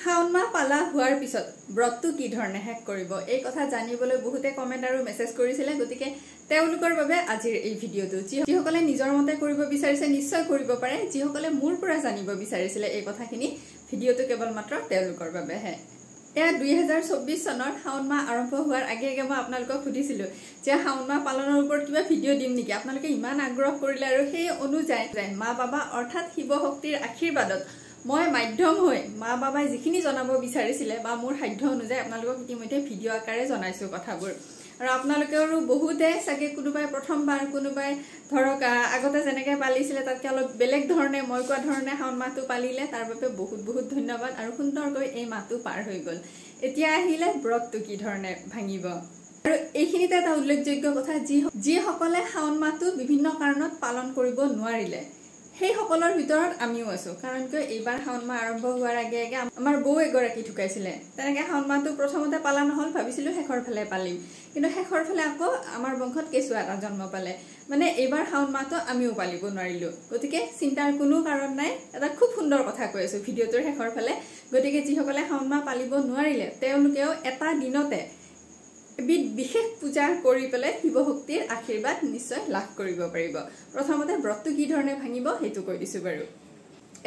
শাওন মাহ পালা হোৱাৰ পিছত ব্ৰতটো কি ধৰণে শেষ কৰিব এই কথা জানিবলৈ বহুতে কমেন্ট আৰু মেছেজ কৰিছিলে গতিকে তেওঁলোকৰ বাবে আজিৰ এই ভিডিওটো যিসকলে নিজৰ মতে কৰিব বিচাৰিছে নিশ্চয় কৰিব পাৰে যিসকলে মোৰ পৰা জানিব বিচাৰিছিলে এই কথাখিনি ভিডিওটো কেৱল মাত্ৰ তেওঁলোকৰ বাবেহে এয়া 2024 চনৰ শাওন মাহ আৰম্ভ হোৱাৰ আগে আগে মই আপোনালোকক সুধিছিলো যে শাওন মাহ পালনৰ ওপৰত কিবা ভিডিও দিম নেকি আপোনালোকে ইমান আগ্ৰহ কৰিলে আৰু সেই অনুযায়ী মা বাবা অৰ্থাৎ শিৱ শক্তিৰ আশীৰ্বাদত মই মাধ্যম হৈ মা বাবাই যিখিনি জনাব বিচাৰিছিলে বা মোৰ সাধ্য অনুযায়ী আপোনালোকক ইতিমধ্যে ভিডিও আকাৰে জনাইছো কথাবোৰ আৰু আপোনালোকেও বহুতে সাকে কোনোবাই প্ৰথমবাৰ কোনোবাই ধৰক আগতে যেনেকৈ পালিছিলে তাতকৈ অলপ বেলেগ ধৰণে মই কোৱা ধৰণে শাওন মাহটো পালিলে তাৰ বাবে বহুত বহুত ধন্যবাদ আৰু সুন্দৰকৈ এই মাহটো পাৰ হৈ গল এতিয়া আহিলে ব্ৰতটো কি ধৰণে ভাঙিব আৰু এইখিনিতে এটা উল্লেখযোগ্য কথা যিসকলে শাওন মাহটো বিভিন্ন কাৰণত পালন কৰিব নোৱাৰিলে সেই সকলৰ ভিতৰত আমিও আছো কাৰণ কি এইবাৰ শাওন মাহ আৰম্ভ হোৱাৰ আগে আগে আমাৰ বৌ এগৰাকী ঠুকাইছিলে তেনেকৈ শাওন মাহটো প্ৰথমতে পালা নহল ভাবিছিলো শেষৰ ফালে পালিম কিন্তু শেষৰ ফালে আকৌ আমাৰ বংশত কেঁচুৱা এটা জন্ম পালে মানে এইবাৰ শাওন মাহটো আমিও পালিব নোৱাৰিলো গতিকে চিন্তাৰ কোনো কাৰণ নাই এটা খুব সুন্দৰ কথা কৈ আছো ভিডিওটোৰ শেষৰ ফালে গতিকে যিসকলে শাওন মাহ পালিব নোৱাৰিলে তেওঁলোকেও এটা দিনতে বিশেষ পূজা কৰি পেলাই শিৱ শক্তিৰ আশীৰ্বাদ নিশ্চয় লাভ কৰিব পাৰিব প্ৰথমতে ব্ৰতটো কি ধৰণে ভাঙিব হেতু কৈ দিছো বাৰু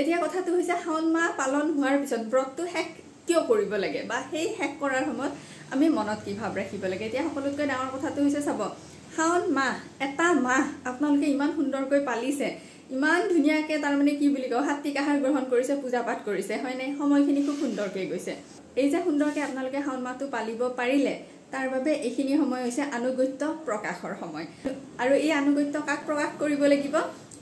এতিয়া কথাটো হৈছে শাওন মাহ পালন হোৱাৰ পিছত ব্ৰতটো শেষ কিয় কৰিব লাগে বা সেই শেষ কৰাৰ সময়ত আমি মনত কি ভাব ৰাখিব লাগে এতিয়া সকলোতকৈ ডাঙৰ কথাটো হৈছে চাব শাওন মাহ এটা মাহ আপোনালোকে ইমান সুন্দৰকৈ পালিছে ইমান ধুনীয়াকৈ তাৰ মানে কি বুলি কয় সাত্বিক আহাৰ গ্ৰহণ কৰিছে পূজা পাঠ কৰিছে হয়নে সময়খিনি খুব সুন্দৰকৈ গৈছে এই যে সুন্দৰকৈ আপোনালোকে শাওন মাহটো পালিব পাৰিলে তাৰ বাবে এইখিনি সময় হৈছে আনুগত্য প্ৰকাশৰ সময় আৰু এই আনুগত্য কাক প্ৰকাশ কৰিব লাগিব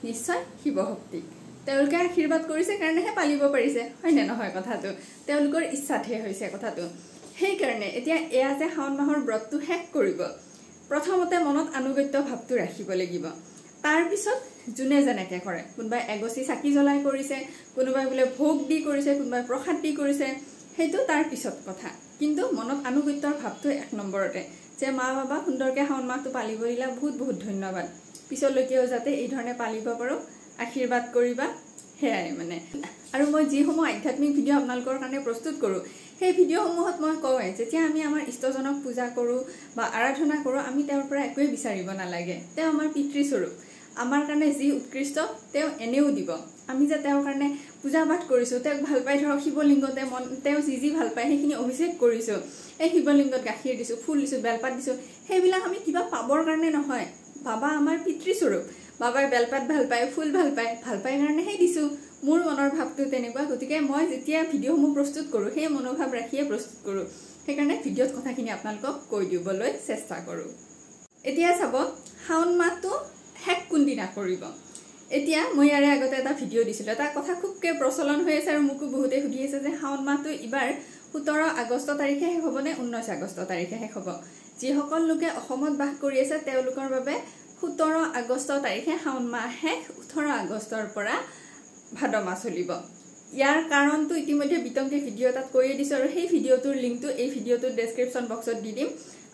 নিশ্চয় শিৱ শক্তিক তেওঁলোকে আশীৰ্বাদ কৰিছে কাৰণেহে পালিব পাৰিছে হয়নে নহয় কথাটো তেওঁলোকৰ ইচ্ছাতহে হৈছে কথাটো সেইকাৰণে এতিয়া এয়া যে শাওন মাহৰ ব্ৰতটো শেষ কৰিব প্ৰথমতে মনত আনুগত্য ভাৱটো ৰাখিব লাগিব তাৰ পিছত যোনে যেনেকৈ কৰে কোনোবাই এগছি চাকি জ্বলাই কৰিছে কোনোবাই বোলে ভোগ দি কৰিছে কোনোবাই প্ৰসাদ দি কৰিছে সেইটো তাৰ পিছত কথা কিন্তু মনত আনুগত্যৰ ভাৱটো এক নম্বৰতে যে মা বাবা সুন্দৰকৈ শাওন মাহটো পালিব দিলা বহুত বহুত ধন্যবাদ পিছলৈকেও যাতে এই ধৰণে পালিব পাৰো আশীৰ্বাদ কৰিবা হেয়াই মানে আৰু মই যিসমূহ আধ্যাত্মিক ভিডিও আপোনালোকৰ কাৰণে প্ৰস্তুত কৰো সেই ভিডিওসমূহত মই কওঁৱে যেতিয়া আমি আমাৰ ইষ্টজনক পূজা কৰো বা আৰাধনা কৰো আমি তেওঁৰ পৰা একোৱে বিচাৰিব নালাগে তেওঁ আমাৰ পিতৃস্বৰূপ আমাৰ কাৰণে যি উৎকৃষ্ট তেওঁ এনেও দিব আমি যে তেওঁৰ কাৰণে পূজা পাঠ কৰিছো তেওঁক ভাল পাই ধৰক শিৱলিংগতে তেওঁ যি ভাল পায় সেইখিনি অভিষেক কৰিছো এই শিৱলিংগত গাখীৰ দিছো ফুল দিছো বেলপাত দিছো সেইবিলাক আমি কিবা পাবৰ কাৰণে নহয় বাবা আমাৰ পিতৃস্বৰূপ বাবাই বেলপাত ভাল পায় ফুল ভাল পায় কাৰণেহে দিছো মোৰ মনৰ ভাৱটো তেনেকুৱা গতিকে মই যেতিয়া ভিডিওসমূহ প্ৰস্তুত কৰো সেই মনোভাৱ ৰাখিয়ে প্ৰস্তুত কৰো সেইকাৰণে ভিডিওত কথাখিনি আপোনালোকক কৈ দিবলৈ চেষ্টা কৰো এতিয়া চাব শাওন মাহটো শেষ কোনদিনা কৰিব এতিয়া মই ইয়াৰে আগতে এটা ভিডিও দিছিলো এটা কথা খুবকৈ প্ৰচলন হৈ আছে আৰু মোকো বহুতে সুধি আছে যে শাওন মাহটো ইবাৰ 17 আগষ্ট তাৰিখে শেষ হ'ব নে 19 আগষ্ট তাৰিখে শেষ হ'ব যিসকল লোকে অসমত বাস কৰি আছে তেওঁলোকৰ বাবে 17 আগষ্ট তাৰিখে শাওন মাহ শেষ 18 আগষ্টৰ পৰা ভাদ মাহ চলিব ইয়াৰ কাৰণটো ইতিমধ্যে বিতংকে ভিডিও এটাত কৈয়ে দিছো আৰু সেই ভিডিওটোৰ লিংকটো এই ভিডিওটোৰ ডেছক্ৰিপশ্যন বক্সত দি দিম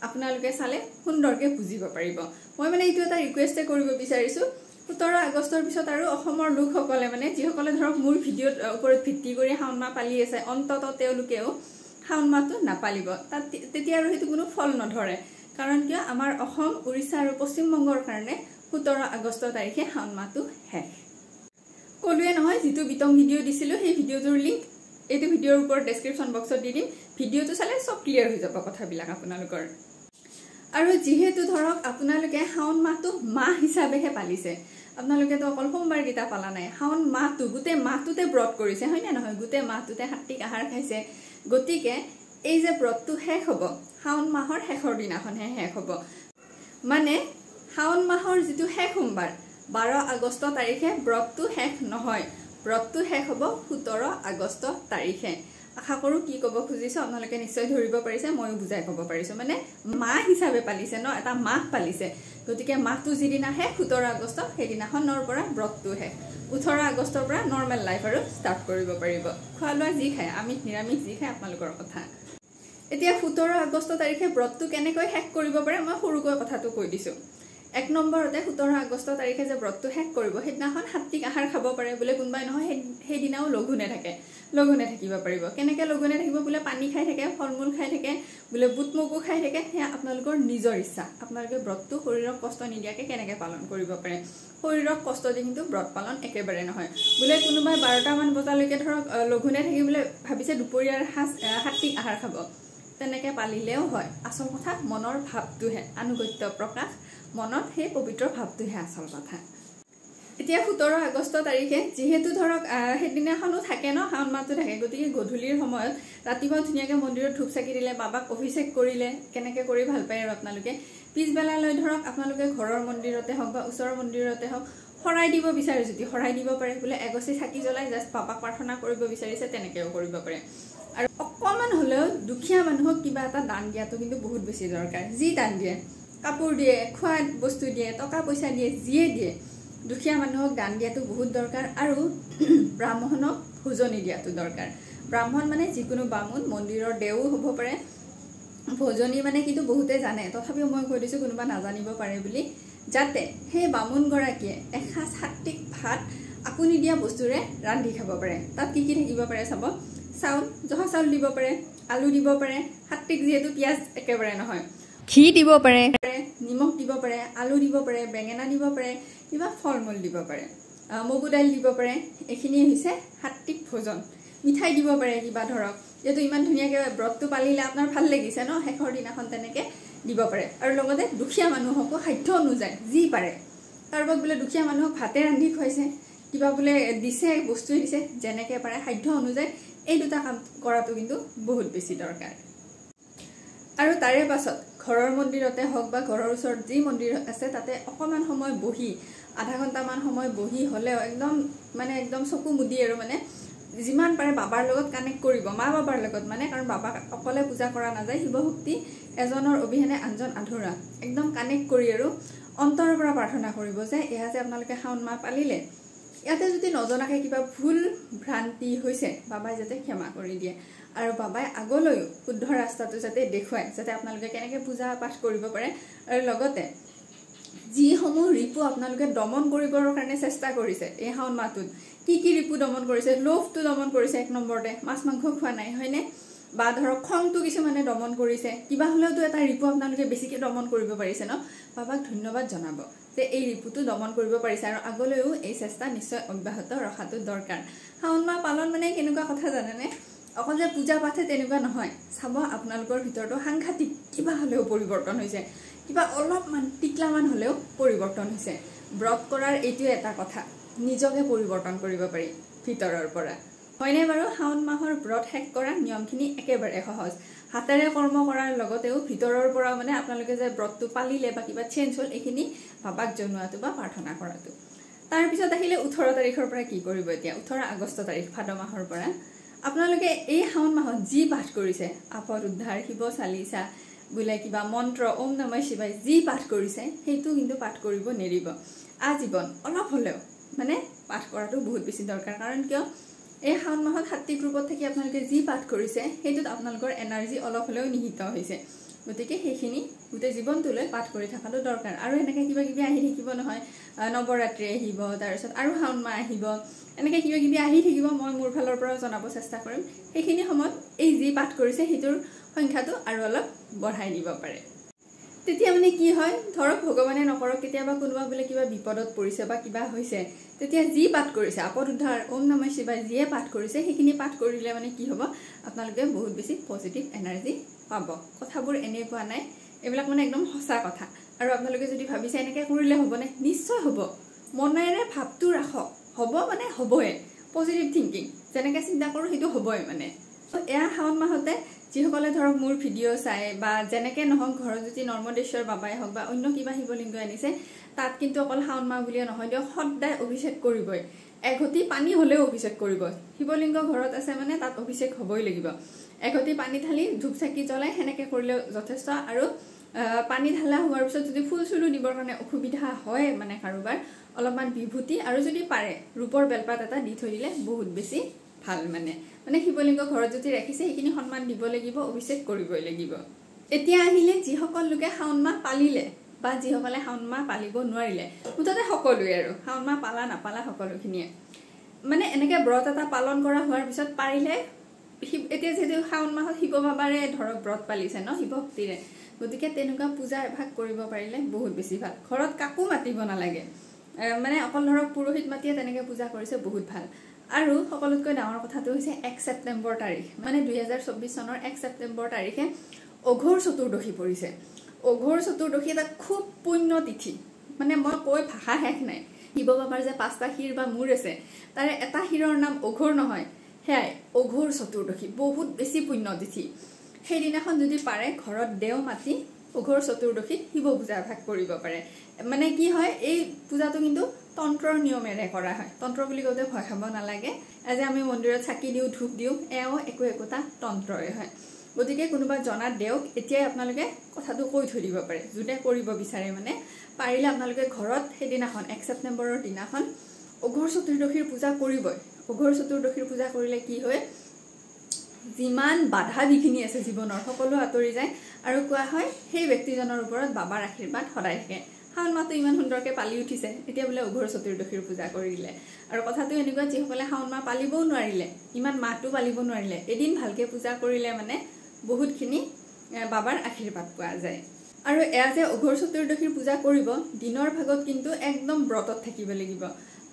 আপোনালোকে চালে সুন্দৰকৈ বুজিব পাৰিব মই মানে এইটো এটা ৰিকুৱেষ্টে কৰিব বিচাৰিছো 17 আগষ্টৰ পিছত আৰু অসমৰ লোকসকলে মানে যিসকলে ধৰক মোৰ ভিডিওৰ ওপৰত ভিত্তি কৰি শাওন মাহ পালি আছে অন্তত তেওঁলোকেও শাওন মাহটো নাপালিব তেতিয়া আৰু সেইটো কোনো ফল নধৰে কাৰণ কিয় আমাৰ অসম উৰিষ্যা আৰু পশ্চিম বংগৰ কাৰণে 17 আগষ্ট তাৰিখে শাওন মাহটো শেষ কলোৱে নহয় যিটো বিতং ভিডিও দিছিলো সেই ভিডিওটোৰ লিংক এইটো ভিডিওৰ ওপৰত ডেছক্ৰিপশ্যন বক্সত দি দিম ভিডিওটো চালে সব ক্লিয়াৰ হৈ যাব কথাবিলাক আপোনালোকৰ আৰু যেহেতু ধৰক আপোনালোকে শাওন মাহটো মাহ হিচাপেহে পালিছে আপোনালোকেতো অকল সোমবাৰ গীতা পালা নাই শাওন মাহটো গোটেই মাহটোতে ব্ৰত কৰিছে হয় নে নহয় গোটেই মাহটোতে সাত্বিক আহাৰ খাইছে গতিকে এই যে ব্ৰতটো শেষ হ'ব শাওন মাহৰ শেষৰ দিনাখনহে শেষ হ'ব মানে শাওন মাহৰ যিটো শেষ সোমবাৰ 12 আগষ্ট তাৰিখে ব্ৰতটো শেষ নহয় ব্ৰতটো শেষ হ'ব 17 আগষ্ট তাৰিখে আশা কৰো কি ক'ব খুজিছো আপোনালোকে নিশ্চয় ধৰিব পাৰিছে ময়ো বুজাই ক'ব পাৰিছো মানে মাহ হিচাপে পালিছে ন এটা মাহ পালিছে গতিকে মাহটো যিদিনা শেষ 17 আগষ্ট সেইদিনাখনৰ পৰা ব্ৰতটো শেষ 18 আগষ্টৰ পৰা নৰ্মেল লাইফ আৰু ষ্টাৰ্ট কৰিব পাৰিব খোৱা লোৱা যি খায় আমিষ নিৰামিষ যি খায় আপোনালোকৰ কথা এতিয়া 17 আগষ্ট তাৰিখে ব্ৰতটো কেনেকৈ শেষ কৰিব পাৰে মই সৰুকৈ কথাটো কৈ দিছো 1 নম্বৰতে 17 আগষ্ট তাৰিখে যে ব্ৰতটো শেষ কৰিব সেইদিনাখন সাত্বিক আহাৰ খাব পাৰে বোলে কোনোবাই নহয় সেইদিনাও লঘুনে থাকিব পাৰিব কেনেকৈ লঘুনে থাকিব বোলে পানী খাই থাকে ফল-মূল খাই থাকে বোলে বুট মগু খাই থাকে সেয়া আপোনালোকৰ নিজৰ ইচ্ছা আপোনালোকে ব্ৰতটো শৰীৰক কষ্ট নিদিয়াকৈ কেনেকৈ পালন কৰিব পাৰে শৰীৰক কষ্ট দি কিন্তু ব্ৰত পালন একেবাৰে নহয় বোলে কোনোবাই 12টা মান বজালৈকে ধৰক লঘুনে থাকিবলৈ ভাবিছে দুপৰীয়াৰ সাত্বিক আহাৰ খাব তেনেকৈ পালিলেও হয় আচল কথা মনৰ ভাৱটোহে আনুগত্য প্ৰকাশ মনত সেই পবিত্ৰ ভাৱটোহে আচল কথা এতিয়া 17 আগষ্ট তাৰিখে যেহেতু ধৰক সেইদিনাখনো থাকে ন শাওণ মাহটো থাকে গতিকে গধূলিৰ সময়ত ৰাতিপুৱা ধুনীয়াকৈ মন্দিৰত ধূপ চাকি দিলে বাবাক অভিষেক কৰিলে কেনেকৈ কৰি ভাল পায় আৰু আপোনালোকে পিছবেলালৈ ধৰক আপোনালোকে ঘৰৰ মন্দিৰতে হওক বা ওচৰৰ মন্দিৰতে হওক শৰাই দিব বিচাৰে যদি শৰাই দিব পাৰে বোলে এগছি চাকি জ্বলাই জাষ্ট বাবাক প্ৰাৰ্থনা কৰিব বিচাৰিছে তেনেকৈও কৰিব পাৰে আৰু অকণমান হ'লেও দুখীয়া মানুহক কিবা এটা দান দিয়াটো কিন্তু বহুত বেছি দৰকাৰ যি দান দিয়ে কাপোৰ দিয়ে খোৱা বস্তু দিয়ে টকা পইচা দিয়ে যিয়ে দিয়ে দুখীয়া মানুহক দান দিয়াটো বহুত দৰকাৰ আৰু ব্ৰাহ্মণক ভোজনী দিয়াটো দৰকাৰ ব্ৰাহ্মণ মানে যিকোনো বামুণ মন্দিৰৰ দেও হ'ব পাৰে ভোজনী মানে কিন্তু বহুতে জানে তথাপিও মই কৈ দিছোঁ কোনোবা নাজানিব পাৰে বুলি যাতে সেই বামুণগৰাকীয়ে এসাঁজ সাত্বিক ভাত আপুনি দিয়া বস্তুৰে ৰান্ধি খাব পাৰে তাত কি কি থাকিব পাৰে চাব চাউল জহা চাউল দিব পাৰে আলু দিব পাৰে সাত্বিক যিহেতু পিঁয়াজ একেবাৰে নহয় ঘি দিব পাৰে নিমখ দিব পাৰে আলু দিব পাৰে বেঙেনা দিব পাৰে কিবা ফল-মূল দিব পাৰে মগু দাইল দিব পাৰে এইখিনি হৈছে সাত্বিক ভোজন মিঠাই দিব পাৰে কিবা ধৰক যেহেতু ইমান ধুনীয়াকৈ ব্ৰতটো পালিলে আপোনাৰ ভাল লাগিছে ন শেষৰ দিনাখন তেনেকৈ দিব পাৰে আৰু লগতে দুখীয়া মানুহকো সাধ্য অনুযায়ী যি পাৰে কাৰোবাক বোলে দুখীয়া মানুহক ভাতে ৰান্ধি খুৱাইছে কিবা বোলে দিছে বস্তুৱে দিছে যেনেকৈ পাৰে সাধ্য অনুযায়ী এই দুটা কাম কৰাটো কিন্তু বহুত বেছি দৰকাৰ আৰু তাৰে পাছত ঘৰৰ মন্দিৰতে হওক বা ঘৰৰ ওচৰত যি মন্দিৰ আছে তাতে অকণমান সময় বহি আধা ঘণ্টামান সময় বহি হ'লেও একদম চকু মুদি আৰু মানে যিমান পাৰে বাবাৰ লগত কানেক্ট কৰিব মা বাবাৰ লগত মানে কাৰণ বাবাক অকলে পূজা কৰা নাযায় শিৱ শক্তি এজনৰ অবিহনে আনজন আধৰুৱা একদম কানেক্ট কৰি আৰু অন্তৰৰ পৰা প্ৰাৰ্থনা কৰিব যে এয়া যে আপোনালোকে শাওণ মাহ পালিলে ইয়াতে যদি নজনাকৈ কিবা ভুল ভ্ৰান্তি হৈছে বাবাই যাতে ক্ষমা কৰি দিয়ে আৰু বাবাই আগলৈও শুদ্ধ ৰাস্তাটো যাতে দেখুৱায় যাতে আপোনালোকে কেনেকৈ পূজা পাঠ কৰিব পাৰে আৰু লগতে যিসমূহ ৰিপু আপোনালোকে দমন কৰিবৰ কাৰণে চেষ্টা কৰিছে এই শাওণ মাহটোত কি কি ৰিপু দমন কৰিছে লোভটো দমন কৰিছে 1 নম্বৰতে মাছ মাংস খোৱা নাই হয়নে বা ধৰক খংটো কিছুমানে দমন কৰিছে কিবা হ'লেওতো এটা ৰিপু আপোনালোকে বেছিকৈ দমন কৰিব পাৰিছে ন বাবাক ধন্যবাদ জনাব যে এই ৰিপুটো দমন কৰিব পাৰিছে আৰু আগলৈও এই চেষ্টা নিশ্চয় অব্যাহত ৰখাটো দৰকাৰ শাওণ মাহ পালন মানে কেনেকুৱা কথা জানেনে অকল যে পূজা পাঠে তেনেকুৱা নহয় চাব আপোনালোকৰ ভিতৰতো সাংঘাতিক কিবা হ'লেও পৰিৱৰ্তন হৈছে কিবা অলপমান টিকলামান হ'লেও পৰিৱৰ্তন হৈছে ব্ৰত কৰাৰ এইটোৱে এটা কথা নিজকে পৰিৱৰ্তন কৰিব পাৰি ভিতৰৰ পৰা হয়নে বাৰু শাওণ মাহৰ ব্ৰত শেষ কৰা নিয়মখিনি একেবাৰে সহজ হাতেৰে কৰ্ম কৰাৰ লগতেও ভিতৰৰ পৰা মানে আপোনালোকে যে ব্ৰতটো পালিলে বা কিবা চেঞ্জ হ'ল এইখিনি বাবাক জনোৱাটো বা প্ৰাৰ্থনা কৰাটো তাৰপিছত আহিলে 18 তাৰিখৰ পৰা কি কৰিব এতিয়া 18 আগষ্ট তাৰিখ ভাদ মাহৰ পৰা আপোনালোকে এই শাওণ মাহত যি পাঠ কৰিছে আপদ উদ্ধাৰ শিৱ চালিচা বোলে কিবা মন্ত্ৰ ওম নমঃ শিৱায় যি পাঠ কৰিছে সেইটো কিন্তু পাঠ কৰিব নেৰিব আজীৱন অলপ হ'লেও মানে পাঠ কৰাটো বহুত বেছি দৰকাৰ কাৰণ কিয় এই শাওণ মাহত সাত্বিক ৰূপত থাকি আপোনালোকে যি পাঠ কৰিছে সেইটোত আপোনালোকৰ এনাৰ্জি অলপ হ'লেও নিহিত হৈছে গতিকে সেইখিনি গোটেই জীৱনটোলৈ পাঠ কৰি থকাটো দৰকাৰ আৰু এনেকৈ কিবা কিবি আহি থাকিব নহয় নৱৰাত্ৰি আহিব তাৰপিছত আৰু শাওণ মাহ আহিব এনেকৈ কিবা কিবি আহি থাকিব মই মোৰ ফালৰ পৰা জনাব চেষ্টা কৰিম সেইখিনি সময়ত এই যি পাঠ কৰিছে সেইটোৰ সংখ্যাটো আৰু অলপ বঢ়াই দিব পাৰে তেতিয়া মানে কি হয় ধৰক ভগৱানে নকৰক কেতিয়াবা কোনোবা বোলে কিবা বিপদত পৰিছে বা কিবা হৈছে তেতিয়া যি পাঠ কৰিছে আপদ উদ্ধাৰ ওম নমঃ শিৱায় যিয়ে পাঠ কৰিছে সেইখিনি পাঠ কৰিলে মানে কি হ'ব আপোনালোকে বহুত বেছি পজিটিভ এনাৰ্জি পাব কথাবোৰ এনেই কোৱা নাই এইবিলাক মানে একদম সঁচা কথা আৰু আপোনালোকে যদি ভাবিছে এনেকৈ কৰিলে হ'বনে নিশ্চয় হ'ব মনেৰে ভাৱটো ৰাখক হ'ব মানে হ'বই পজিটিভ থিংকিং যেনেকৈ চিন্তা কৰোঁ সেইটো হ'বই মানে এয়া শাওণ মাহতে যিসকলে ধৰক মোৰ ভিডিঅ' চাই বা যেনেকৈ নহওক ঘৰত যদি নৰ্মদেশ্বৰ বাবাই হওক বা অন্য কিবা শিৱলিংগ আনিছে তাত কিন্তু অকল শাওণ মাহ বুলিয়ে নহয় দিয়ক সদায় অভিষেক কৰিবই এঘটি পানী হ'লেও অভিষেক কৰিব শিৱলিংগ ঘৰত আছে মানে তাত অভিষেক হ'বই লাগিব এঘটি পানী ঢালি ধূপ চাকি জ্বলাই সেনেকৈ কৰিলেও যথেষ্ট আৰু পানী ঢালা হোৱাৰ পিছত যদি ফুল চুলো দিবৰ কাৰণে অসুবিধা হয় মানে কাৰোবাৰ অলপমান বিভূতি আৰু যদি পাৰে ৰূপৰ বেলপাত এটা দি থৈ দিলে বহুত বেছি ভাল মানে শিৱলিংগ ঘৰত যদি ৰাখিছে সেইখিনি সন্মান দিব লাগিব অভিষেক কৰিবই লাগিব এতিয়া আহিলে যিসকল লোকে শাওণ মাহ পালিলে বা যিসকলে শাওণ মাহ পালিব নোৱাৰিলে মুঠতে সকলোৱে আৰু শাওণ মাহ পালা নাপালা সকলোখিনিয়ে মানে এনেকে ব্ৰত এটা পালন কৰা হোৱাৰ পিছত পাৰিলে এতিয়া যেহেতু শাওণ মাহত শিৱ বাবাৰে ধৰক ব্ৰত পালিছে ন শিৱ ভক্তিৰে গতিকে তেনেকুৱা পূজা এভাগ কৰিব পাৰিলে বহুত বেছি ভাল ঘৰত কাকো মাতিব নালাগে মানে অকল ধৰক পুৰোহিত মাতিয়ে তেনেকে পূজা কৰিছে বহুত ভাল আৰু সকলোতকৈ ডাঙৰ কথাটো হৈছে 1 ছেপ্টেম্বৰ তাৰিখ মানে 2024 চনৰ 1 ছেপ্টেম্বৰ তাৰিখে অঘোৰ চতুৰ্দশী পৰিছে অঘোৰ চতুৰ্দশী এটা খুব পুণ্য তিথি মানে মই কৈ ভাষা শেষ নাই শিৱ বাবাৰ যে 5টা শিৰ বা মূৰ আছে তাৰে এটা শিৰৰ নাম অঘোৰ নহয় হেয়াই অঘোৰ চতুৰ্দশী বহুত বেছি পুণ্য তিথি সেইদিনাখন যদি পাৰে ঘৰত দেও মাতি অঘোৰ চতুৰ্দশী শিৱ পূজা ভাগ কৰিব পাৰে মানে কি হয় এই পূজাটো কিন্তু তন্ত্ৰৰ নিয়মেৰে কৰা হয় তন্ত্ৰ বুলি কওঁতে ভয় খাব নালাগে আজি আমি মন্দিৰত চাকি দিওঁ ধূপ দিওঁ এও একোটা তন্ত্ৰই হয় গতিকে কোনোবা জনা দেওক এতিয়াই আপোনালোকে কথাটো কৈ থৈ দিব পাৰে যোনে কৰিব বিচাৰে মানে পাৰিলে আপোনালোকে ঘৰত সেইদিনাখন 1 ছেপ্টেম্বৰৰ দিনাখন অঘোৰ চতুৰ্দশীৰ পূজা কৰিবই অঘোৰ চতুৰ্দশীৰ পূজা কৰিলে কি হয় যিমান বাধা বিঘিনি আছে জীৱনৰ সকলো আঁতৰি যায় আৰু কোৱা হয় সেই ব্যক্তিজনৰ ওপৰত বাবাৰ আশীৰ্বাদ সদায় থাকে শাওণ মাহটো ইমান সুন্দৰকে পালি উঠিছে এতিয়া বোলে অঘোৰ চতুৰ্দশীৰ পূজা কৰিলে আৰু কথাটো এনেকুৱা যিসকলে শাওণ মাহ পালিবও নোৱাৰিলে ইমান মাহটো পালিব নোৱাৰিলে এদিন ভালকে পূজা কৰিলে মানে বহুতখিনি বাবাৰ আশীৰ্বাদ পোৱা যায় আৰু এয়া যে অঘোৰ চতুৰ্দশীৰ পূজা কৰিব দিনৰ ভাগত কিন্তু একদম ব্ৰতত থাকিব লাগিব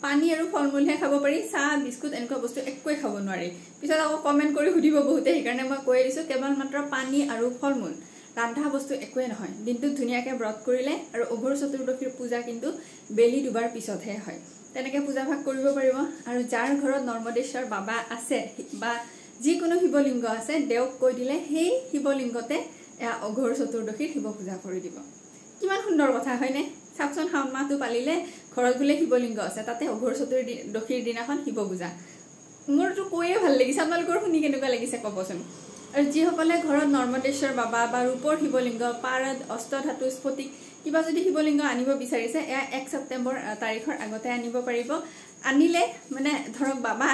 পানী আৰু ফলমূলহে খাব পাৰি চাহ বিস্কুট এনেকুৱা বস্তু একোৱে খাব নোৱাৰি পিছত আকৌ কমেন্ট কৰি সুধিব বহুতে সেইকাৰণে মই কৈ দিছো কেৱল মাত্ৰ পানী আৰু ফলমূল ৰান্ধা বস্তু একোৱে নহয় দিনটোত ধুনীয়াকে ব্ৰত কৰিলে আৰু অঘোৰ চতুৰ্দশীৰ পূজা কিন্তু বেলি দুবাৰ পিছতহে হয় তেনেকে পূজা ভাগ কৰিব পাৰিব আৰু যাৰ ঘৰত নৰ্মদেশ্বৰ বাবা আছে বা যিকোনো শিৱলিংগ আছে দেওক কৈ দিলে সেই শিৱলিংগতে অঘোৰ চতুৰ্দশীৰ শিৱ পূজা কৰি দিব কিমান সুন্দৰ কথা হয়নে চাওকচোন শাওণ মাহটো পালিলে ঘৰত বোলে শিৱলিংগ আছে তাতে অঘোৰ চতুৰ্দশীৰ দিনাখন শিৱ পূজা মোৰতো কৈয়ে ভাল লাগিছে আপোনালোকৰ শুনি কেনেকুৱা লাগিছে ক'বচোন আৰু যিসকলে ঘৰত নৰ্মদেশ্বৰ বাবা বা ৰূপৰ শিৱলিংগ পাৰদ অষ্টধাতু স্ফটিক কিবা যদি শিৱলিংগ আনিব বিচাৰিছে এয়া 1 ছেপ্টেম্বৰ তাৰিখৰ আগতে আনিব পাৰিব আনিলে মানে ধৰক বাবা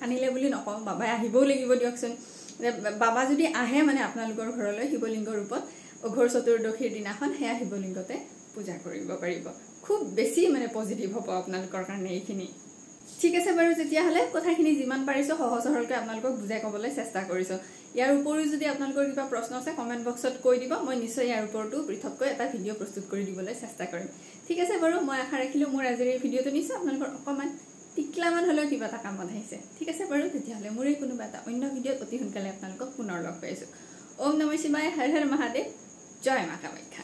আনিলে বুলি নকওঁ বাবাই আহিবও লাগিব দিয়কচোন বাবা যদি আহে মানে আপোনালোকৰ ঘৰলৈ শিৱলিংগৰ ৰূপত অঘোৰ চতুৰ্দশীৰ দিনাখন হেয়া শিৱলিংগতে পূজা কৰিব পাৰিব খুব বেছি মানে পজিটিভ হ'ব আপোনালোকৰ কাৰণে এইখিনি ঠিক আছে বাৰু যেতিয়া হলে কথাখিনি যিমান পাৰিছো সহজ সৰলকৈ আপোনালোকক বুজাই ক'বলৈ চেষ্টা কৰিছো ইয়াৰ উপৰিও যদি আপোনালোকৰ কিবা প্ৰশ্ন আছে কমেন্ট বক্সত কৈ দিব মই নিশ্চয় ইয়াৰ ওপৰতো পৃথককৈ এটা ভিডিঅ' প্ৰস্তুত কৰি দিবলৈ চেষ্টা কৰিম ঠিক আছে বাৰু মই আশা ৰাখিলো মোৰ আজিৰ এই ভিডিঅ'টো নিশ্চয় আপোনালোকৰ অকমান টিকলামান হলেও কিবা এটা কামত আহিছে ঠিক আছে বাৰু তেতিয়াহলে মোৰ এই কোনোবা এটা অন্য ভিডিঅ'ত অতি সোনকালে আপোনালোকক পুনৰ লগ পাইছো ওম নমঃ শিৱায় হৰ হৰ মহাদেৱ জয় মা কামাখ্যা